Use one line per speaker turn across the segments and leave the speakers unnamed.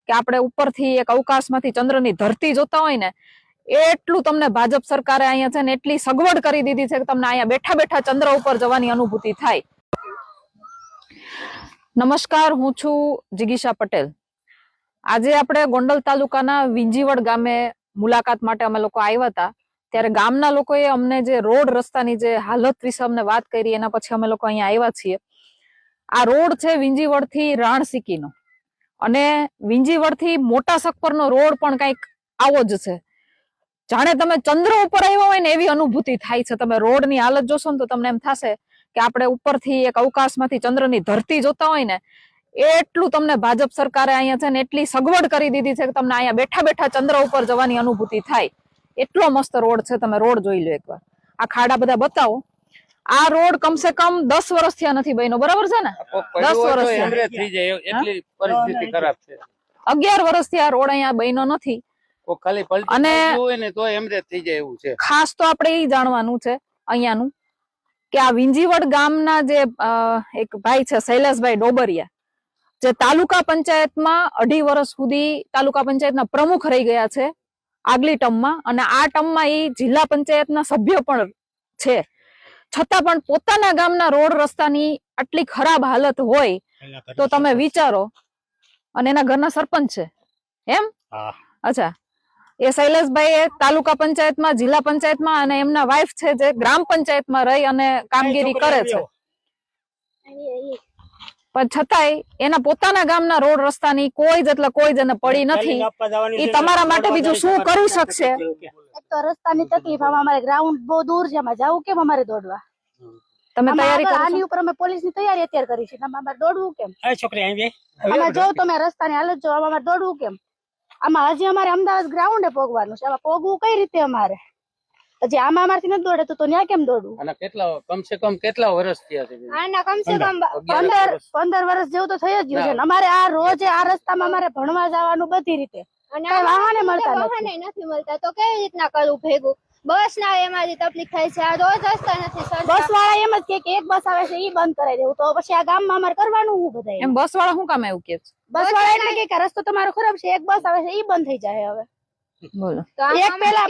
કે આપણે ઉપરથી એક અવકાશમાંથી ચંદ્રની ધરતી જોતા હોય ને એટલું તમને ભાજપ સરકારે અહીંયા છે ને એટલી સગવડ કરી દીધી છે કે તમને અહીંયા બેઠા બેઠા ચંદ્ર ઉપર જવાની અનુભૂતિ થાય. નમસ્કાર, હું છું જિગીશા પટેલ. આજે આપણે ગોંડલ તાલુકાના વિંજીવડ ગામે મુલાકાત માટે અમે લોકો આવ્યા હતા. ત્યારે ગામના લોકોએ અમને જે રોડ રસ્તાની જે હાલત વિશે અમને વાત કરી, એના પછી અમે લોકો અહીંયા આવ્યા છીએ. આ રોડ છે વિંજીવડ થી રાણસીકીનો, અને વિંજીવડ થી મોટા સકપરનો રોડ પણ કઈક આવો જ છે. જાણે તમે ચંદ્ર ઉપર આવ્યા હોય ને એવી અનુભૂતિ થાય છે. તમે રોડની હાલત જોશો ને તો તમને એમ થશે કે આપણે ઉપરથી એક અવકાશમાંથી ચંદ્રની ધરતી જોતા હોય ને એટલું તમને ભાજપ સરકારે અહીંયા છે ને એટલી સગવડ કરી દીધી છે કે તમને અહીંયા બેઠા બેઠા ચંદ્ર ઉપર જવાની અનુભૂતિ થાય. એટલો મસ્ત રોડ છે. તમે રોડ જોઈ લો એકવાર. આ ખાડા બધા બતાવો. આ રોડ કમસે કમ 10 વર્ષ થયા નથી બન્યો, બરાબર છે ને? 10 વર્ષ
થઈ જાય એટલી પરિસ્થિતિ ખરાબ છે.
11 વર્ષથી આ રોડ અહીંયા બન્યો નથી.
અને તો એમરેજ થઈ જાય એવું છે.
ખાસ તો આપણે એ જાણવાનું છે અહીંયાનું કે આ વિંજીવડ ગામના જે એક ભાઈ છે શૈલેષભાઈ ડોબરિયા, જે તાલુકા પંચાયતમાં 2.5 વર્ષ સુધી તાલુકા પંચાયતના પ્રમુખ રહી ગયા છે આગલી ટર્મમાં, અને આ ટર્મમાં એ જિલ્લા પંચાયતના સભ્ય પણ છે. છતાં પણ પોતાના ગામના રોડ રસ્તાની આટલી ખરાબ હાલત હોય તો તમે વિચારો. અને એના ઘરના સરપંચ છે એમ? અચ્છા. એ શૈલેષભાઈ એ તાલુકા પંચાયતમાં, જિલ્લા પંચાયતમાં, અને એમના વાઇફ છે જે ગ્રામ પંચાયતમાં રહી અને કામગીરી કરે છે. પણ છતાંય એના પોતાના ગામના રોડ રસ્તાની કોઈ જને પડી નથી. એ તમારા માટે બીજું શું કરી શકશે?
એક તો રસ્તાની તકલીફ, અમારે ગ્રાઉન્ડ બહુ દૂર છે, અમે જાવું કેમ અમારે દોડવા?
તમે તૈયારી કરો?
આની ઉપર અમે પોલીસની તૈયારી અત્યારે કરી છે. અમારે દોડવું કેમ? અમે જો તમે રસ્તાની હાલત જો, અમારે દોડવું કેમ? આમાં હજી અમારે અમદાવાદ ગ્રાઉન્ડે પોગવાનું છે. આમાં પોગવું કઈ રીતે અમારે? હજી આમાં અમારથી નથી દોડે તો ત્યાં કેમ દોડવું?
અને કમસે કમ કેટલા વર્ષ થયા છે?
આના કમસે કમ 15 વર્ષ જેવું તો થઈ જ ગયું છે. અમારે આ રોજ આ રસ્તામાં અમારે ભણવા જવાનું બધી રીતે, અને વાહને મળતા તો કેવી રીતના કરવું ભેગું? બસ ના એમાંથી તકલીફ થાય છે. આ રોજ રસ્તા નથી. બસ વાળા એમ જ કે એક બસ આવે છે ઈ બંધ કરાવી દેવું, તો પછી આ ગામમાં અમારે કરવાનું હું બધા?
એમ બસ વાળા શું કામ એવું કે છે?
બસ વાળા એટલે કે રસ્તો તમારો ખરાબ છે, એક બસ આવે છે ઈ બંધ થઈ જાય. હવે
બોલો.
એક પેલા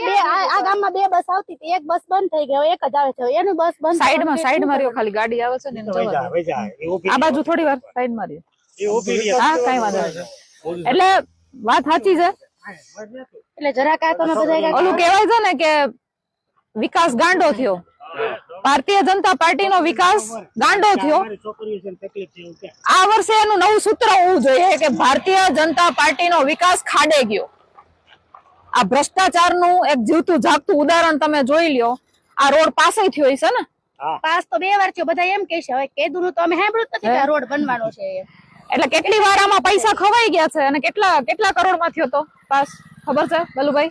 આ ગામમાં 2 બસ આવતી હતી, એક બસ બંધ થઈ ગઈ, એક જ આવે છે. એનું બસ બંધ.
સાઈડમાં રહ્યો, ખાલી ગાડી આવે છે ને આ બાજુ થોડી વાર સાઈડમાં રહ્યો. હા, કઈ વાંધો નહીં. એટલે વાત સાચી છે.
એટલે જરાક આ તમે બધા
ઓલું કહેવાય છે ને કે વિકાસ ગાંડો થયો. ભારતીય જનતા પાર્ટીનો વિકાસ ગાંડો થયો. આ વર્ષે એનું નવું સૂત્ર હોવું જોઈએ કે ભારતીય જનતા પાર્ટીનો વિકાસ ખાડે ગયો. આ ભ્રષ્ટાચારનું એક જીવતું જાગતું ઉદાહરણ તમે જોઈ લ્યો. આ રોડ પાસે થયો છે ને?
પાસ તો 2 વાર થયો. બધા એમ કહે છે. હવે કેદું તો અમે સાંભળ્યું જ નથી કે આ રોડ બનવાનો છે.
એટલે કેટલી વાર આમાં પૈસા ખવાઈ ગયા છે, અને કેટલા કરોડમાં થયો તો પાસ? ખબર છે બલુભાઈ?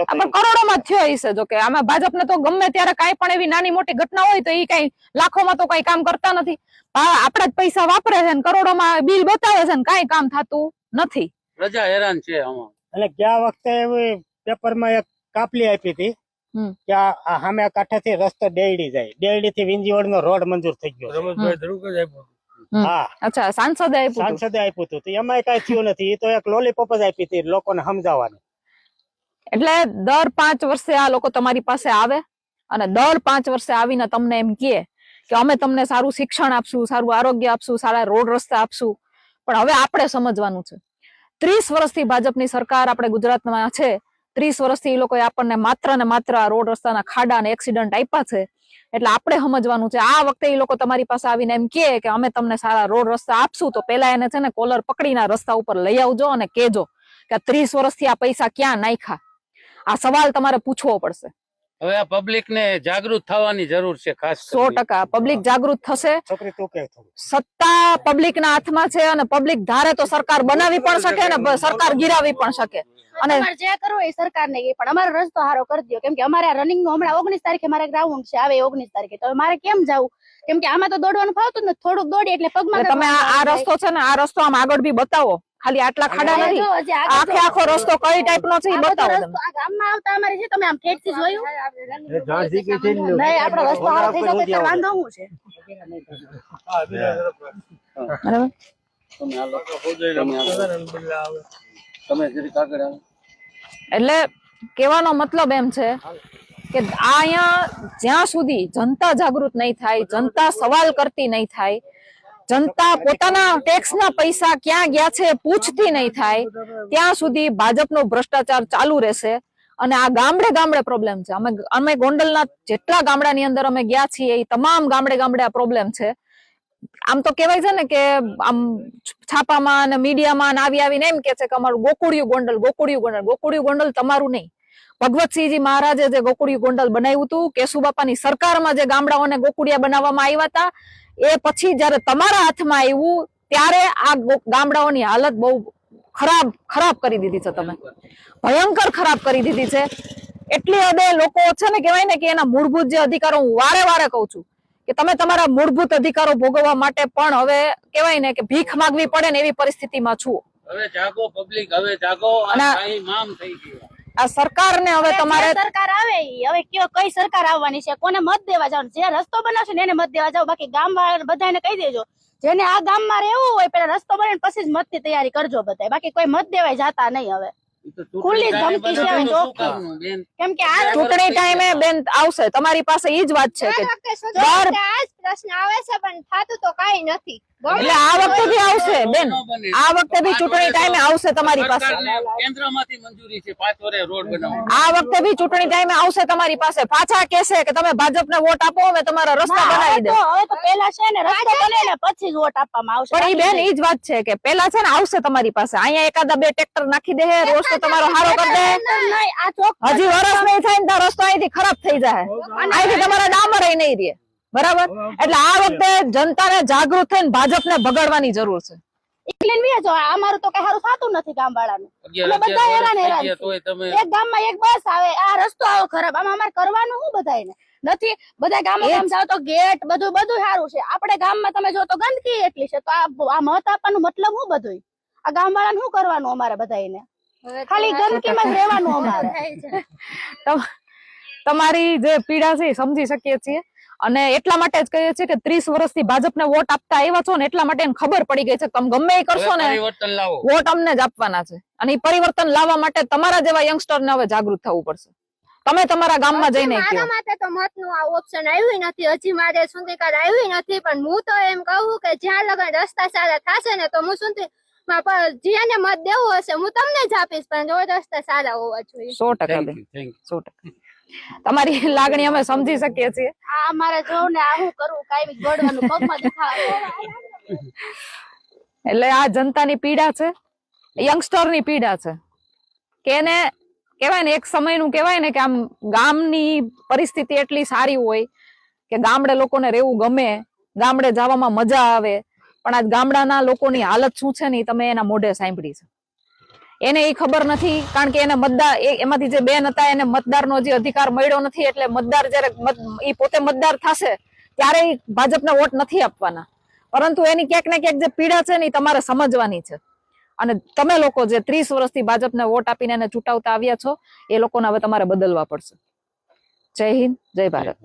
પણ કરોડોમાં થયો હશે. જો કે આમાં ભાજપને તો ગમે ત્યારે કાંઈ પણ એવી નાની મોટી ઘટના હોય તો એ કઈ લાખોમાં તો કઈ કામ કરતા નથી. આપડા જ પૈસા વાપરે છે, કરોડોમાં બિલ બતાવે છે, કઈ કામ થતું નથી.
પ્રજા હેરાન છે આમાં.
એટલે ગયા વખતે પેપરમાં એક કાપલી આપી હતી કે આ સામે કાંઠેથી રસ્તો ડેડી જાય, ડેડી થી વિંજીવડ નો રોડ મંજૂર થઈ ગયો. હા,
અચ્છા. સાંસદે આપ્યું
હતું. એમાં કઈ થયું નથી. એ તો એક લોલીપોપ જ આપી હતી લોકોને સમજાવવાની.
એટલે દર 5 વર્ષે આ લોકો તમારી પાસે આવે, અને દર 5 વર્ષે આવીને તમને એમ કહે કે અમે તમને સારું શિક્ષણ આપશું, સારું આરોગ્ય આપશું, સારા રોડ રસ્તા આપશું. પણ હવે આપણે સમજવાનું છે, 30 વર્ષથી ભાજપની સરકાર આપણે ગુજરાતમાં છે. 30 વર્ષથી એ લોકોએ આપણને માત્ર ને માત્ર આ રોડ રસ્તાના ખાડા અને એક્સિડન્ટ આપ્યા છે. એટલે આપણે સમજવાનું છે. આ વખતે એ લોકો તમારી પાસે આવીને એમ કહે કે અમે તમને સારા રોડ રસ્તા આપશું, તો પેલા એને છે ને કોલર પકડીને રસ્તા ઉપર લઈ આવજો અને કહેજો કે 30 વર્ષથી આ પૈસા ક્યાં નાખ્યા. આ સવાલ તમારે પૂછવો પડશે.
હવે આ પબ્લિક ને જાગૃત થવાની જરૂર છે. ખાસ
100% પબ્લિક જાગૃત થશે. સત્તા પબ્લિક ના હાથમાં છે, અને પબ્લિક ધારે તો સરકાર બનાવી પણ શકે ને સરકાર ગિરાવી પણ શકે.
અને જે કરવું એ સરકાર ને પણ અમારો રસ્તો સારો કરી દો. કેમ કે અમારે રનિંગ નું હમણાં 19 તારીખે મારે ગ્રાઉન્ડ છે, આવે 19 તારીખે. તો મારે કેમ જવું? કેમ કે આમાં તો દોડવાનું ફાવતું જ નથી. થોડુંક દોડી એટલે પગમાં.
તમે આ રસ્તો છે ને, આ રસ્તો આમ આગળ બી બતાવો. ખાલી આટલા ખાડા નથી, આખો રસ્તો કઈ ટાઈપ નો છે એ બતાવો.
આ ગામમાં આવતા અમારે છે, તમે આમ ઠેઠ થી જોયું? નહીં, આપણો રસ્તો સારો થઈ જાય એટલે વાંધો શું છે?
બરાબર.
તમે હાલો. તમે જરીક આગળ આવો.
એટલે કહેવાનો મતલબ એમ છે કે આ અહીંયા જ્યાં સુધી જનતા જાગૃત નહીં થાય, જનતા સવાલ કરતી નહીં થાય, જનતા પોતાના ટેક્સના પૈસા ક્યાં ગયા છે પૂછતી નહીં થાય, ત્યાં સુધી ભાજપનો ભ્રષ્ટાચાર ચાલુ રહેશે. અને આ ગામડે ગામડે પ્રોબ્લેમ છે. અમે ગોંડલના જેટલા ગામડાની અંદર અમે ગયા છીએ એ તમામ ગામડે ગામડે આ પ્રોબ્લેમ છે. આમ તો કહેવાય છે ને કે આમ છાપામાં અને મીડિયામાં આવીને એમ કે છે કે અમારું ગોકુળિયું ગોંડલ, ગોકુળિયું ગોંડલ. ગોકુળિયું ગોંડલ તમારું નહીં. ભગવતસિંહજી મહારાજે જે ગોકુળિયું ગોંડલ બનાવ્યું હતું, કેશુબાપાની સરકારમાં જે ગામડાઓને ગોકુળિયા બનાવવામાં આવ્યા હતા, એ પછી જયારે તમારા હાથમાં આવ્યું ત્યારે આ ગામડાઓની હાલત બહુ ખરાબ કરી દીધી છે. તમે ભયંકર ખરાબ કરી દીધી છે. એટલી હદે લોકો છે ને કહેવાય ને કે એના મૂળભૂત જે અધિકારો, હું વારે વારે કહું છું કે તમે તમારા મૂળભૂત અધિકારો ભોગવવા માટે પણ હવે કહેવાય ને કે ભીખ માંગવી પડે ને એવી પરિસ્થિતિમાં છું.
હવે જાગો પબ્લિક, હવે જાગો. આ મામ થઈ ગયું.
આ સરકારને હવે તમારે,
સરકાર આવે હવે કયો કઈ સરકાર આવવાની છે, કોને મત દેવા જવાનું, જે રસ્તો બનાવશે ને એને મત દેવા જાવ. બાકી ગામ વાળા બધાને કહી દેજો જેને આ ગામમાં રહેવું હોય પેલા રસ્તો બને પછી જ મત ની તૈયારી કરજો બધા. બાકી કોઈ મત દેવાય જાતા નહીં. હવે ખુલ્લી ધમકી છે હવે ચોખ્ખી. કેમ કે આ
ચૂંટણી ટાઈમે બેન આવશે તમારી પાસે ઈ જ વાત છે કે
પ્રશ્ન આવે છે પણ થાતું તો કઈ નથી.
એટલે આ વખતે બી આવશે બેન, આ વખતે બી ચૂંટણી ટાઈમે આવશે તમારી પાસે.
કેન્દ્રમાંથી મંજૂરી છે 5 વર્ષે રોડ બનાવવા.
આ વખતે બી ચૂંટણી ટાઈમે આવશે તમારી પાસે. પાછા કહેશે કે તમે ભાજપને વોટ આપો, અમે તમારા રસ્તા બનાવી દે.
હવે તો પેલા છે ને રસ્તો બને ને પછી જ વોટ આપવામાં આવશે.
પણ ઈ બેન ઈ જ વાત છે કે પેલા છે ને આવશે તમારી પાસે. અહીંયા એકાદા 2 ટ્રેક્ટર નાખી દે, રોજ તો તમારો હારો કરી દે. હજી વરસ નહીં થાય ને તો રસ્તો અહીંથી ખરાબ થઈ જાય, અહીંથી તમારા ડામર નહીં રહે. બરાબર? એટલે આ વખતે જનતાને જાગૃત થઈને ભાજપને ભગાડવાની જરૂર છે.
અમારું તો કઈ સારું થતું નથી ગામ વાળાનું. બધા હેરાન છે. એક ગામમાં એક બસ આવે, આ રસ્તો આવો ખરાબ, આમાં અમારે કરવાનું શું બધાને નથી. બધા ગામ જાવ તો ગેટ બધું સારું છે. આપણે ગામમાં તમે જો તો ગંદકી એટલી છે. તો આ મત આપવાનું મતલબ શું બધું? આ ગામ વાળાને શું કરવાનું અમારે બધાને? ખાલી ગંદકીમાં જ રહેવાનું અમારે.
તમારી જે પીડા છે એ સમજી શકીએ છીએ. અને એટલા માટે જ કહીએ છીએ કે 30 વર્ષથી ભાજપને વોટ આપતા આવ્યા છો ને એટલા માટે એને ખબર પડી ગઈ છે તમે ગમે એ કરશો ને વોટ અમને જ આપવાના છે. અને એ પરિવર્તન લાવવા માટે તમારા જેવા યંગસ્ટર ને હવે જાગૃત થવું પડશે. તમે તમારા ગામમાં જઈને
મારા માટે તો મતનું આ ઓપ્શન આવ્યું નથી, હજી મારે સુધી કાંઈ આવ્યું નથી. પણ હું તો એમ કહું કે જ્યાં લગન રસ્તા સારા થશે ને તો હું સુધી જેને મત દેવું હશે હું તમને જ આપીશ, પણ જો રસ્તા સારા હોવા જોઈએ.
100%. તમારી લાગણી અમે સમજી શકીએ છીએ.
આ મારે જોઉં ને આ હું કરું કાઈ ગોડવાનું પગમાં દુખાવા.
એટલે આ જનતાની પીડા છે, યંગસ્ટરની પીડા છે કે એને કહેવાય ને એક સમયનું કહેવાય ને કે આમ ગામની પરિસ્થિતિ એટલી સારી હોય કે ગામડે લોકોને રહેવું ગમે, ગામડે જવામાં મજા આવે. પણ આજ ગામડાના લોકોની હાલત શું છે ને તમે એના મોઢે સાંભળી છે. એને એ ખબર નથી કારણ કે એને મતદાર એમાંથી જે બેન હતા એને મતદારનો જે અધિકાર મળ્યો નથી. એટલે મતદાર જયારે એ પોતે મતદાર થશે ત્યારે ભાજપને વોટ નથી આપવાના. પરંતુ એની ક્યાંક ને ક્યાંક જે પીડા છે ને એ તમારે સમજવાની છે. અને તમે લોકો જે 30 વર્ષથી ભાજપને વોટ આપીને એને ચૂંટાવતા આવ્યા છો એ લોકોને હવે તમારે બદલવા પડશે. જય હિન્દ, જય ભારત.